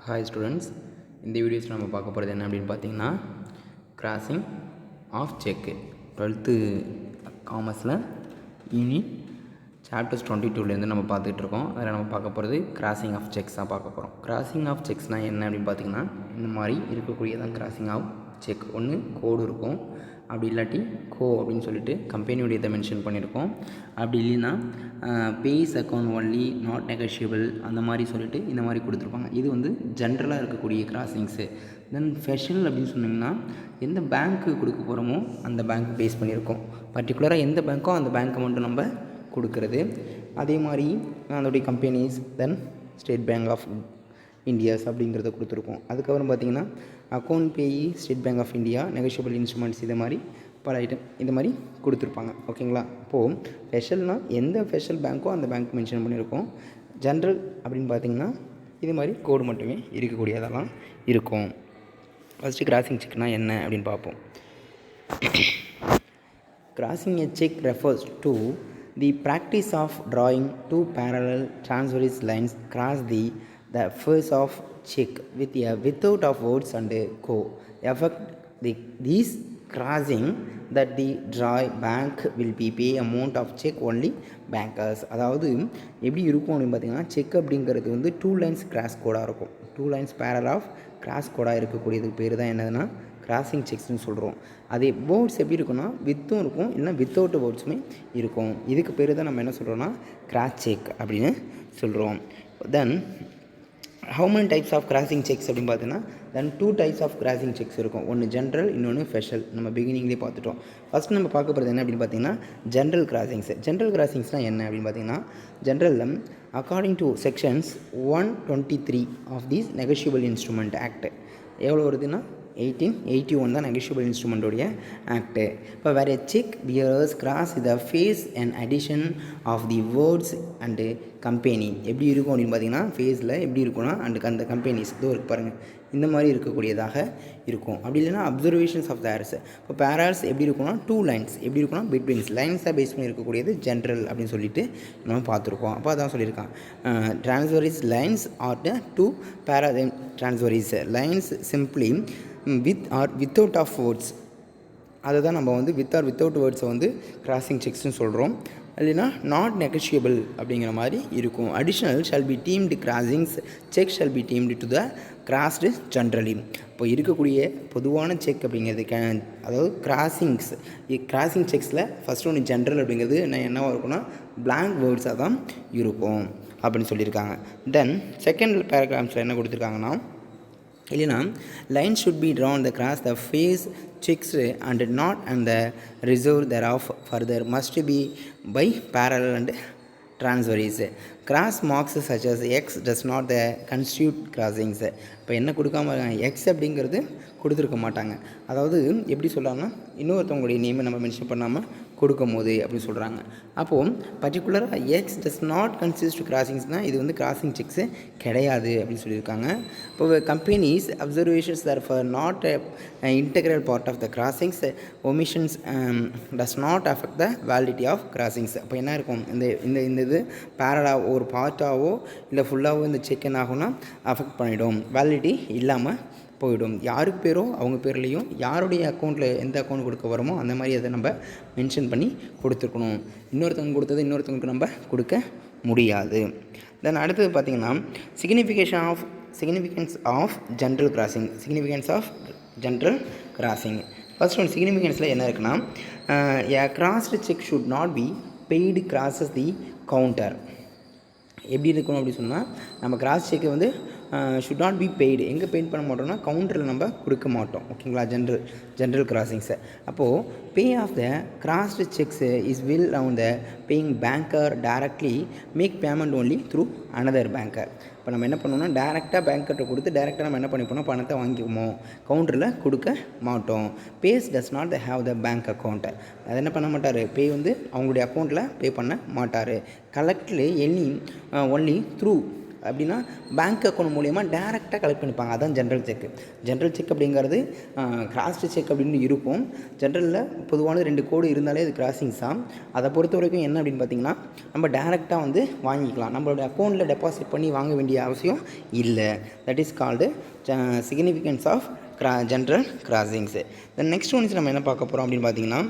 Hi students, இந்த வீடியோஸில் நம்ம பார்க்க போகிறது என்ன அப்படின்னு பார்த்தீங்கன்னா, கிராசிங் ஆஃப் செக்கு 12th காமர்ஸில் யூனிட் சாப்டர்ஸ் 22லேருந்து நம்ம பார்த்துட்ருக்கோம். அதில் நம்ம பார்க்க போகிறது கிராசிங் ஆஃப் செக்ஸ் தான் பார்க்க போகிறோம். கிராசிங் ஆஃப் செக்ஸ்னால் என்ன அப்படின்னு பார்த்தீங்கன்னா, இந்த மாதிரி இருக்கக்கூடியதான் கிராசிங் ஆஃப் செக். ஒன்று கோடு இருக்கும், அப்படி இல்லாட்டி அப்படின்னு சொல்லிட்டு கம்பெனியோடைய இதை மென்ஷன் பண்ணியிருக்கோம். அப்படி இல்லைன்னா payee's account only not negotiable அந்த மாதிரி சொல்லிட்டு இந்த மாதிரி கொடுத்துருப்பாங்க. இது வந்து ஜென்ரலாக இருக்கக்கூடிய கிராசிங்ஸு. தென் ஸ்பெஷல் அப்படின்னு சொன்னிங்கன்னா, எந்த பேங்க்கு கொடுக்க போகிறோமோ அந்த பேங்க் பேஸ் பண்ணியிருக்கோம். பர்டிகுலராக எந்த பேங்க்கோ அந்த பேங்க்கை மட்டும் நம்ம கொடுக்குறது. அதே மாதிரி அதோடைய companies, then State Bank of India's அப்படிங்கிறத கொடுத்துருக்கோம். அதுக்கப்புறம் பார்த்திங்கன்னா account payee State Bank of India, negotiable instruments, இது மாதிரி பல ஐட்டம் இந்த மாதிரி கொடுத்துருப்பாங்க. ஓகேங்களா? இப்போது ஸ்பெஷல்னால் எந்த ஸ்பெஷல் பேங்க்கோ அந்த பேங்க் மென்ஷன் பண்ணியிருக்கோம். ஜென்ரல் அப்படின்னு பார்த்திங்கன்னா இது மாதிரி கோடு மட்டுமே இருக்கக்கூடியதெல்லாம் இருக்கும். ஃபஸ்ட்டு கிராசிங் செக்னால் என்ன அப்படின்னு பார்ப்போம். Crossing a check refers to the practice of drawing two parallel transverse lines across the face of check with a without of words and co effect these crossing that the draw bank will be pay amount of check only bankers. அதாவது எப்படி இருக்கும் அப்படின்னு பார்த்தீங்கன்னா, check அப்படிங்கிறது வந்து 2 lines cross கோடாக இருக்கும். 2 lines parallel of cross கோடாக இருக்கக்கூடியதுக்கு பேர் தான் என்னதுன்னா கிராசிங் செக்ஸ்னு சொல்கிறோம். அதே வேர்ட்ஸ் எப்படி இருக்குன்னா, வித்தும் இருக்கும், இல்லைனா வித்தவுட் வேர்ட்ஸுமே இருக்கும். இதுக்கு பேர் தான் நம்ம என்ன சொல்கிறோன்னா கிராஸ் செக் அப்படின்னு சொல்கிறோம். Then how many types of crossing cheques அப்படின்னு பார்த்தீங்கன்னா, then 2 types of crossing cheques இருக்கும். ஒன்று ஜென்ரல், இன்னொன்று ஸ்பெஷல். நம்ம பிகினிங்லேயே பார்த்துட்டோம். ஃபஸ்ட் நம்ம பார்க்க போகிறது என்ன அப்படின்னு பார்த்தீங்கன்னா, ஜென்ரல் கிராசிங்ஸ். ஜென்ரல் கிராசிங்ஸ்னால் என்ன அப்படின்னு பார்த்தீங்கன்னா, ஜென்ரலில் according to sections 123 of these negotiable instrument act எவ்வளோ வருதுன்னா 1881 தான் நெகோஷியபிள் இன்ஸ்ட்ருமெண்ட்டோடைய ஆக்டு. இப்போ where cheque bears across the face and addition of the words and company எப்படி இருக்கும் அப்படின்னு பார்த்தீங்கன்னா, ஃபேஸில் எப்படி இருக்கும்னா அந்த கம்பெனிஸ் இதோ இருக்கு பாருங்கள், இந்த மாதிரி இருக்கக்கூடியதாக இருக்கும். அப்படி இல்லைன்னா அப்சர்வேஷன்ஸ் ஆஃப் த ஆர்ஸ். இப்போ பேரால்ஸ் எப்படி இருக்கும்னா 2 லைன்ஸ் எப்படி இருக்கும்னா பிட்வீன்ஸ் லைன்ஸாக பேஸ் பண்ணி இருக்கக்கூடியது ஜென்ரல் அப்படின்னு சொல்லிட்டு நம்ம பார்த்துருக்கோம். அப்போ அதான் சொல்லியிருக்கான், டிரான்ஸ்வரிஸ் lines R the 2 para transverse lines simply with or without of words. அதை தான் நம்ம வந்து வித் ஆர் வித்தவுட் வேர்ட்ஸை வந்து கிராசிங் செக்ஸ்னு சொல்கிறோம். இல்லைனா நாட் நெகோஷியபிள் அப்படிங்கிற மாதிரி இருக்கும். Additional shall be deemed crossings check shall be deemed to the crossed generally. இப்போ இருக்கக்கூடிய பொதுவான செக் அப்படிங்கிறது அதாவது கிராசிங் செக்ஸில் ஃபஸ்ட் ஒன்று ஜென்ரல் அப்படிங்கிறது என்னவாக இருக்குன்னா பிளாங்க் வேர்ட்ஸாக தான் இருக்கும் அப்படின்னு சொல்லியிருக்காங்க. தென் செகண்ட் பேராகிராஃப்ஸில் என்ன கொடுத்துருக்காங்கன்னா, இல்லைனா line should be drawn the cross the face checks and not and the reserve thereof further must be by parallel and transverse. Cross marks such as X does not the constitute crossings. இப்போ என்ன கொடுக்காம இருக்காங்க, X அப்படிங்கிறது கொடுத்துருக்க மாட்டாங்க. அதாவது எப்படி சொல்லலாம்னா, இன்னொருத்தவங்களுடைய நேமை நம்ம மென்ஷன் பண்ணாமல் கொடுக்கும் போது அப்படின்னு சொல்கிறாங்க. அப்போது பர்டிகுலராக எக்ஸ் டஸ் நாட் கன்சிஸ்ட் கிராசிங்ஸ்னால் இது வந்து கிராசிங் செக்ஸு கிடையாது அப்படின்னு சொல்லியிருக்காங்க. இப்போ companies observations therefore not integral part of the crossings omissions does not affect the validity of crossings. அப்போ என்ன இருக்கும், இந்த இது பேரலாக ஒரு பார்ட்டாவோ இல்லை ஃபுல்லாகவோ இந்த செக் என்ன ஆகும்னா அஃபெக்ட் பண்ணிவிடும், வேலிடிட்டி இல்லாமல் போயிடும். யாருக்கு பேரோ அவங்க பேர்லேயும் யாருடைய அக்கௌண்ட்டில் எந்த அக்கௌண்ட் கொடுக்க வரோமோ அந்த மாதிரி அதை நம்ம மென்ஷன் பண்ணி கொடுத்துருக்கணும். இன்னொருத்தவங்க கொடுத்தது இன்னொருத்தவங்களுக்கு நம்ம கொடுக்க முடியாது. தென் அடுத்தது பார்த்திங்கன்னா, significance of general crossing. Significance of general crossing first one சிக்னிஃபிகன்ஸில் என்ன இருக்குன்னா, a crossed check should not be paid crosses the counter. எப்படி இருக்கணும் அப்படின்னு சொன்னால், நம்ம கிராஸ் செக்கை வந்து ஷுட் நாட் பி பெய்டு எங்கே பெய்ட் பண்ண மாட்டோம்னா கவுண்டரில் நம்ம கொடுக்க மாட்டோம். ஓகேங்களா? ஜென்ரல் கிராசிங்ஸை. அப்போது pay of the crossed cheques is will on the paying banker directly make payment only through another banker. இப்போ நம்ம என்ன பண்ணோம்னா டேரெக்டாக பேங்கர்கிட்ட கொடுத்து டேரெக்டாக நம்ம என்ன பண்ணிப்போம், பணத்தை வாங்கிக்குவோம், கவுண்டரில் கொடுக்க மாட்டோம். Payee's does not the have the bank அக்கௌண்ட்டை. அதை என்ன பண்ண மாட்டார், பே வந்து அவங்களுடைய அக்கௌண்ட்டில் பே பண்ண மாட்டார். கலெக்ட்லி ஒன்லி த்ரூ அப்படின்னா பேங்க் அக்கௌண்ட் மூலயமா டேரெக்டாக கலெக்ட் பண்ணிப்பாங்க. அதான் ஜென்ரல் செக். ஜென்ரல் செக் அப்படிங்கிறது கிராஸ்டு செக் அப்படின்னு இருக்கும். ஜென்ரலில் பொதுவான 2 கோடு இருந்தாலே அது கிராசிங்ஸ் தான். அதை பொறுத்த வரைக்கும் என்ன அப்படின்னு பார்த்திங்கன்னா, நம்ம டேரெக்டாக வந்து வாங்கிக்கலாம். நம்மளோட அக்கௌண்ட்டில் டெபாசிட் பண்ணி வாங்க வேண்டிய அவசியம் இல்லை. That is called significance of general crossings. Then next ones நம்ம என்ன பார்க்க போகிறோம் அப்படின்னு பார்த்திங்கன்னா,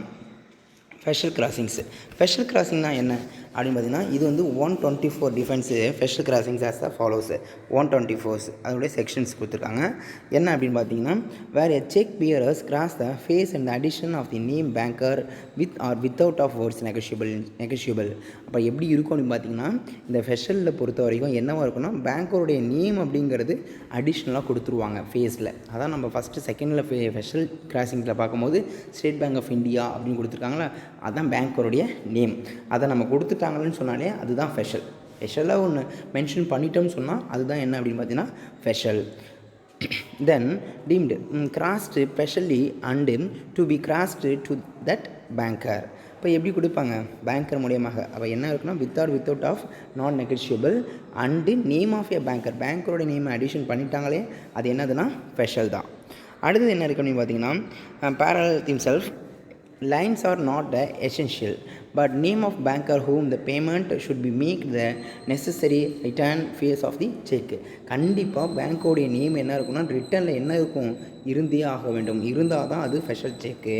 ஸ்பெஷல் கிராசிங்ஸு. ஸ்பெஷல் கிராசிங்னா என்ன அப்படின்னு பார்த்திங்கன்னா, இது வந்து 124 defines special crossings as the follows. 124 அதோடைய செக்ஷன்ஸ் கொடுத்துருக்காங்க. என்ன அப்படின்னு பார்த்தீங்கன்னா, where a cheque bearers across the face and addition of the name banker with or without of words negotiable. அப்போ எப்படி இருக்கும் அப்படின்னு பார்த்தீங்கன்னா, இந்த ஸ்பெஷலில் பொறுத்த வரைக்கும் என்னவாக இருக்குன்னா, பேங்கருடைய நேம் அப்படிங்கிறது அடிஷ்னலாக கொடுத்துருவாங்க ஃபேஸில். அதான் நம்ம ஃபஸ்ட்டு செகண்டில் ஸ்பெஷல் கிராசிங்ஸில் பார்க்கும்போது ஸ்டேட் பேங்க் ஆஃப் இந்தியா அப்படின்னு கொடுத்துருக்காங்களா, அதுதான் பேங்கருடைய நேம். அதை நம்ம கொடுத்துட்டாங்கன்னு சொன்னாலே அதுதான் ஸ்பெஷலாக ஒன்று மென்ஷன் பண்ணிட்டோம்னு சொன்னால் அதுதான் என்ன அப்படின்னு பார்த்தீங்கன்னா special. Then deemed crossed specially and to be crossed to that banker. இப்போ எப்படி கொடுப்பாங்க பேங்கர் மூலியமாக. அப்போ என்ன இருக்குன்னா, without of non negotiable and name of a banker. பேங்கரோட நேம் அடிஷன் பண்ணிட்டாங்களே அது என்னதுன்னா ஸ்பெஷல் தான். அடுத்தது என்ன இருக்குது அப்படின்னு பார்த்தீங்கன்னா, parallel themselves lines are not the essential but name of banker whom the payment should be make the necessary return phase of the check. கண்டிப்பாக பேங்க்கோடைய நேம் என்ன இருக்குன்னா, ரிட்டர்னில் என்ன இருக்கும் இருந்தே ஆக வேண்டும். இருந்தால் தான் அது special cheque.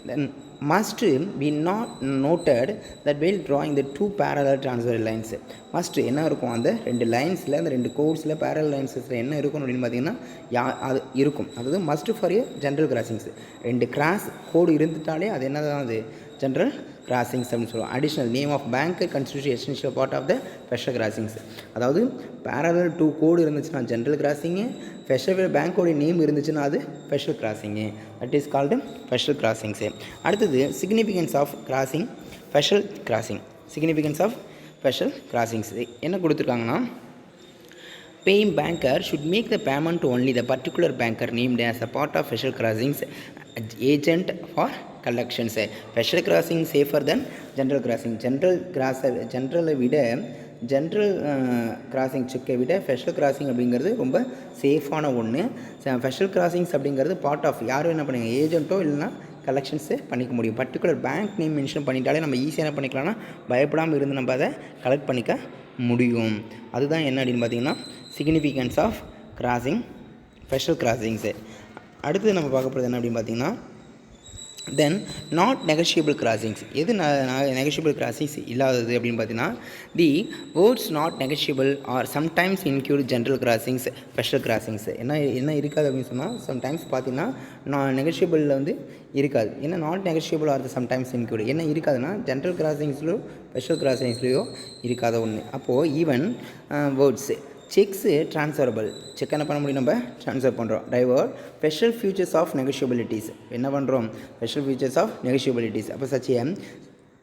Then must be not noted that while drawing the 2 parallel transfer lines. must என்ன இருக்கும், அந்த 2 லைன்ஸில் அந்த 2 கோட்ஸில் parallel linesஸில் என்ன இருக்கும் அப்படின்னு பார்த்தீங்கன்னா அது இருக்கும். அதாவது must for a general crossings. 2 cross கோடு இருந்துட்டாலே அது என்ன தான் அது ஜென்ரல் கிராசிங்ஸ் அப்படின்னு சொல்லுவோம். Additional name of bank constitution essential part of the special crossings. அதாவது பேரலல் 2 கோடு இருந்துச்சுன்னா ஜென்ரல் கிராசிங்கு, ஸ்பெஷல் பேங்க்கோடைய நேம் இருந்துச்சுன்னா அது special crossing. That is called special crossings. அடுத்தது significance of crossing special crossing. Significance of special crossings என்ன கொடுத்துருக்காங்கன்னா, paying banker should make the payment to only the particular banker named as a part of special crossings agent for collections. Special crossing safer than general crossing. ஜென்ரலை விட general crossing செக்கை விட special crossing அப்படிங்கிறது ரொம்ப சேஃபான ஒன்று. Special crossings அப்படிங்கிறது part of யாரும் என்ன பண்ணுங்க, ஏஜென்ட்டோ இல்லைனா கலெக்ஷன்ஸு பண்ணிக்க முடியும். பர்டிகுலர் பேங்க் நேம் மென்ஷன் பண்ணிட்டாலே நம்ம ஈஸியாக என்ன பண்ணிக்கலாம்னா பயப்படாமல் இருந்து நம்ம அதை கலெக்ட் பண்ணிக்க முடியும். அதுதான் என்ன அப்படின்னு பார்த்தீங்கன்னா significance of crossing special crossings. அடுத்து நம்ம பார்க்க போகிறது என்ன அப்படின்னு பார்த்தீங்கன்னா, தென் நாட் நெகஷியபிள் கிராசிங்ஸ். எது நெகஷியபிள் கிராசிங்ஸ் இல்லாதது அப்படின்னு பார்த்தீங்கன்னா, the words not negotiable are sometimes include general crossings special crossings. என்ன இருக்காது அப்படின்னு சொன்னால், சம்டைம்ஸ் பார்த்தீங்கன்னா நான் நெகஷியபிளில் வந்து இருக்காது. ஏன்னா not negotiable are sometimes include என்ன இருக்காதுன்னா ஜென்ரல் கிராசிங்ஸ்லையோ ஸ்பெஷல் கிராசிங்ஸ்லையோ இருக்காத ஒன்று. அப்போது even words cheques transferable. Cheque என்ன பண்ண முடியும், நம்ம ட்ரான்ஸ்ஃபர் பண்ணுறோம். Divert special features of negotiabilities என்ன பண்ணுறோம், ஸ்பெஷல் ஃபியூச்சர்ஸ் ஆஃப் நெகோஷியபிலிட்டிஸ். அப்போ such a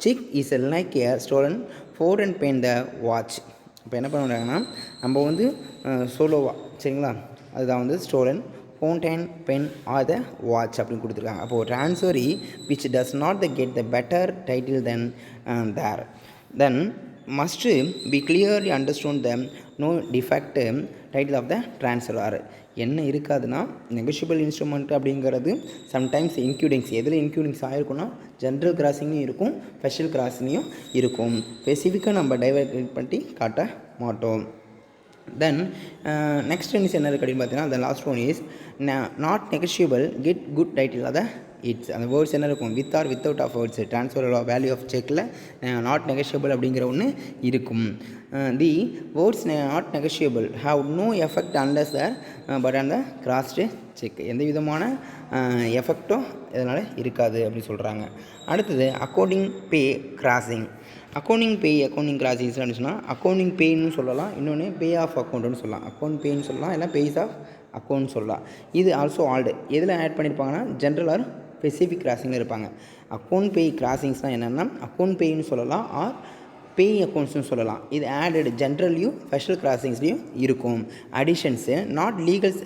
cheque is like a stolen ford and pen the watch. இப்போ என்ன பண்ணுறாங்கன்னா, நம்ம வந்து சோலோவா சரிங்களா, அதுதான் வந்து stolen fountain pen or the watch அப்படின்னு கொடுத்துருக்காங்க. அப்போது transferee which does not the get the better title then there then must be clearly understood the no defect title of the transfer. என்ன இருக்காதுன்னா நெகோஷியபிள் இன்ஸ்ட்ருமெண்ட் அப்படிங்கிறது sometimes இன்க்ளூடிங்ஸ் எதில் இன்க்ளூடிங்ஸ் ஆகிருக்குன்னா general கிராசிங்கும் இருக்கும் special கிராசிங்கும் இருக்கும். ஸ்பெசிஃபிக்காக நம்ம டைவர்ட் பண்ணி காட்ட மாட்டோம். தென் நெக்ஸ்ட் என்ன இருக்குது அப்படின்னு பார்த்தீங்கன்னா, the last one is not negotiable get good title of the its. அந்த வேர்ட்ஸ் என்ன இருக்கும், with or without of words transfer value of செக்கில் நாட் நெகஷியபிள் அப்படிங்கிற ஒன்று இருக்கும். The words not negotiable have no effect unless they're put on the crossed cheque. எந்த விதமான எஃபெக்டும் இதனால் இருக்காது அப்படின்னு சொல்கிறாங்க. அடுத்தது accounting pay crossing. Accounting crossings சொன்னால் அக்கௌண்டிங் பேன்னு சொல்லலாம், இன்னொன்று பே ஆஃப் அக்கௌண்ட்டுன்னு சொல்லலாம். அக்கௌண்ட் பேன்னு சொல்லலாம், இல்லை பேஸ் ஆஃப் அக்கௌண்ட் சொல்லலாம். இது ஆல்சோ ஆல்டு எதில் ஆட் பண்ணியிருப்பாங்கன்னா ஜென்ரல் ஆர் ஸ்பெசிஃபிக் கிராசிங்கில் இருப்பாங்க. அக்கௌண்ட் பே கிராசிங்ஸ்னால் என்னென்னா அக்கௌண்ட் பேன்னு சொல்லலாம் ஆர் பே அக்கௌண்ட்ஸ்னு சொல்லலாம். இது ஆடட் ஜென்ரல்லையும் ஸ்பெஷல் கிராசிங்ஸ்லையும் இருக்கும். அடிஷன்ஸு நாட் லீகல்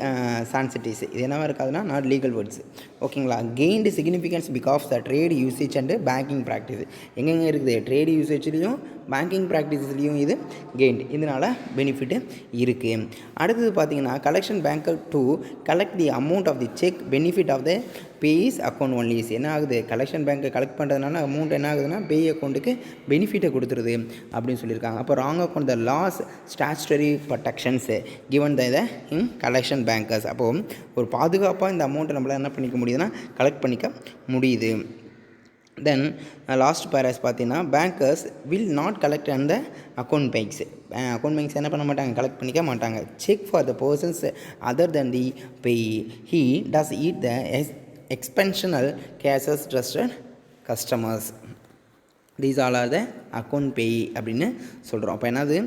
சான்சிட்டிஸ். இது என்னவாக இருக்காதுன்னா நாட் லீகல் வேர்ட்ஸ். ஓகேங்களா. Gained significance because the trade usage and banking practice. எங்கெங்கே இருக்குது? ட்ரேட் யூசேஜ்லேயும் பேங்கிங் ப்ராக்டிஸ்லேயும் இது கெயின்டு, இதனால் பெனிஃபிட்டு இருக்குது. அடுத்தது பார்த்தீங்கன்னா collection banker to collect the amount of the cheque benefit of the payee's account only's. என்ன ஆகுது? கலெக்ஷன் பேங்க்கை கலெக்ட் பண்ணுறதுனால அமௌண்ட் என்ன ஆகுதுன்னா பேய் அக்கௌண்ட்டுக்கு பெனிஃபிட்டை கொடுத்துருது அப்படின்னு சொல்லியிருக்காங்க. அப்போ wrong account the laws statutory protections given the in collection bankers. அப்போது ஒரு பாதுகாப்பாக இந்த அமௌண்ட்டை நம்மளால் என்ன பண்ணிக்க முடியுதுன்னா கலெக்ட் பண்ணிக்க முடியுது. தென் லாஸ்ட் பேராஸ் பார்த்தீங்கன்னா பேங்கர்ஸ் வில் நாட் கலெக்ட் அந்த அக்கௌண்ட் பேங்க்ஸ். அக்கௌண்ட் பேங்க்ஸ் என்ன பண்ண மாட்டாங்க? கலெக்ட் பண்ணிக்க மாட்டாங்க. Cheque for the persons other then the payee. He does it the expansional cases trusted customers. These all are the account payee அப்படின்னு சொல்கிறோம். அப்போ என்னது?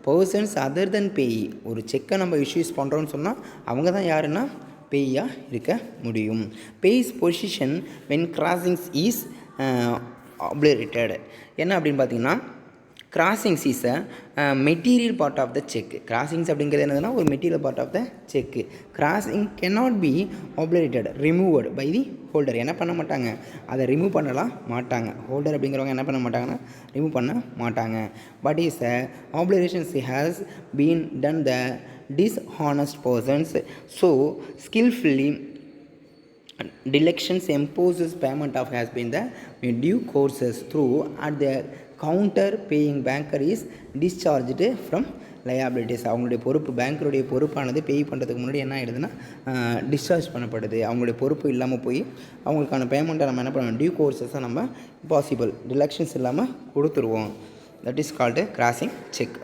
பர்சன்ஸ் அதர் தென் பேயி. ஒரு செக்கை நம்ம இஷ்யூஸ் பண்ணுறோன்னு சொன்னால் அவங்க தான் யாருன்னா பேயாக இருக்க முடியும். Payee's position when crossings is obliterated. என்ன அப்படின்னு பார்த்தீங்கன்னா crossings is a material part of the cheque. Crossings அப்படிங்கிறது என்னதுன்னா ஒரு material part of the cheque. Crossing cannot be obliterated removed by the holder. என்ன பண்ண மாட்டாங்க? அதை ரிமூவ் பண்ணலாம் மாட்டாங்க. ஹோல்டர் அப்படிங்கிறவங்க என்ன பண்ண மாட்டாங்கன்னா ரிமூவ் பண்ண மாட்டாங்க. But is obliterations has been done the dishonest persons so skillfully delections imposes payment of has been the due courses through at the counter paying banker is discharged from liabilities. அவங்களுடைய பொறுப்பு, பேங்க்கருடைய பொறுப்பானது பே பண்ணுறதுக்கு முன்னாடி என்ன ஆகிடுதுன்னா discharge பண்ணப்படுது. அவங்களுடைய பொறுப்பு இல்லாமல் போய் அவங்களுக்கான பேமெண்ட்டை நம்ம என்ன பண்ணணும்? டியூ கோர்ஸஸை நம்ம பாசிபிள் டிலக்ஷன்ஸ் இல்லாமல் கொடுத்துருவோம். That is called crossing check.